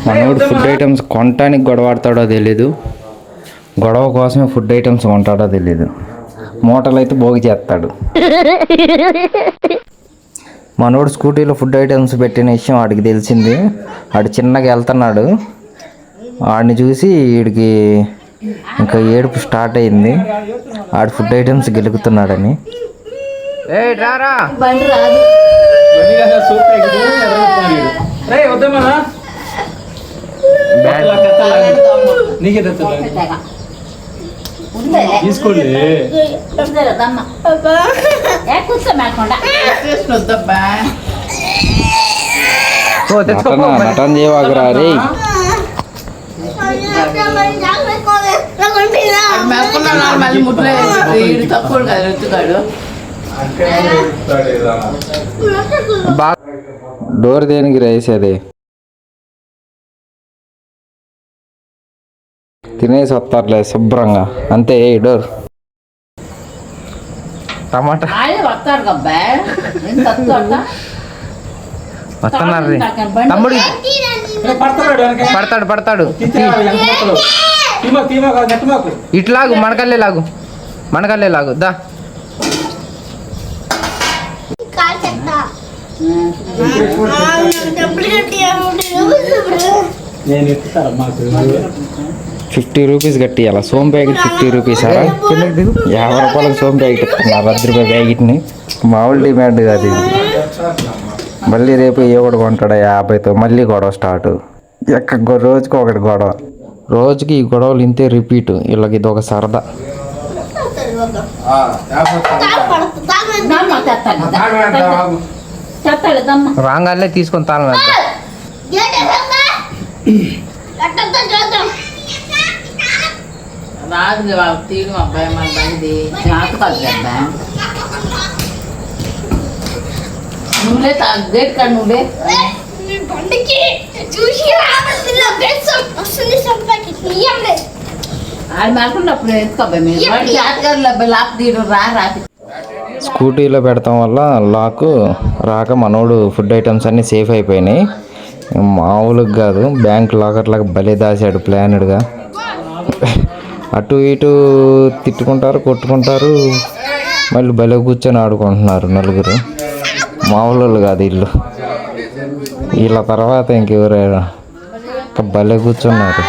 మనోడు food items కొనటానికి గొడవాడతాడో తెలీదు, గొడవ కోసమే ఫుడ్ ఐటమ్స్ కొంటాడో తెలీదు. మూటలు అయితే భోగి చేస్తాడు. మనోడు స్కూటీలో ఫుడ్ ఐటమ్స్ పెట్టిన విషయం వాడికి తెలిసింది. వాడు చిన్నగా వెళ్తున్నాడు. వాడిని చూసి వీడికి ఇంకా ఏడుపు స్టార్ట్ అయింది. ఆడు ఫుడ్ ఐటమ్స్ గెలుగుతున్నాడని. నటన చేయవాగరా రే. డోర్ దేనికి రేసేది? తినేసి వస్తారులే శుభ్రంగా, అంతే. డోర్ టమాటా వస్తున్నారు. తమ్ముడు పడతాడు. ఇట్లాగు మనకల్లే లాగు దా. ₹50 కట్టి అలా సోమ్ ప్యాకెట్ ₹50 అలా 50 రూపాయలకు సోమ్ ప్యాకెట్ ఇస్తున్నారు. ₹10 ప్యాకెట్ని. మామూలు డిమాండ్ కాదు ఇది. మళ్ళీ రేపు ఏ ఒకటి కొంటాడా 50తో మళ్ళీ గొడవ స్టార్ట్. రోజుకి ఒకటి గొడవ. రోజుకి ఈ గొడవలు ఇంతే రిపీట్. వీళ్ళకి ఇది ఒక సరదా. రాగానే తీసుకొని తాళం వేద్దాం. రాదు వాళ్ళు తీయడం అబ్బాయి మన బండి జాత కాదు కదా. నువ్వులే గేట్ కాదు నువ్వులే ఆడి మాకున్నప్పుడు ఎందుకు అబ్బాయి మీరు జాతకారు లాక్ తీయడం రాదు. స్కూటీలో పెడతాం వల్ల లాక్ రాక మనోడు ఫుడ్ ఐటమ్స్ అన్నీ సేఫ్ అయిపోయినాయి. మామూలుగా కాదు, బ్యాంక్ లాకర్లకు భలే దాచాడు ప్లానెడ్గా. అటు ఇటు తిట్టుకుంటారు, కొట్టుకుంటారు, మళ్ళీ భలే కూర్చొని ఆడుకుంటున్నారు నలుగురు. మామూలు కాదు ఇల్లు. వీళ్ళ తర్వాత ఇంకెవరైనా భలే కూర్చున్నారు.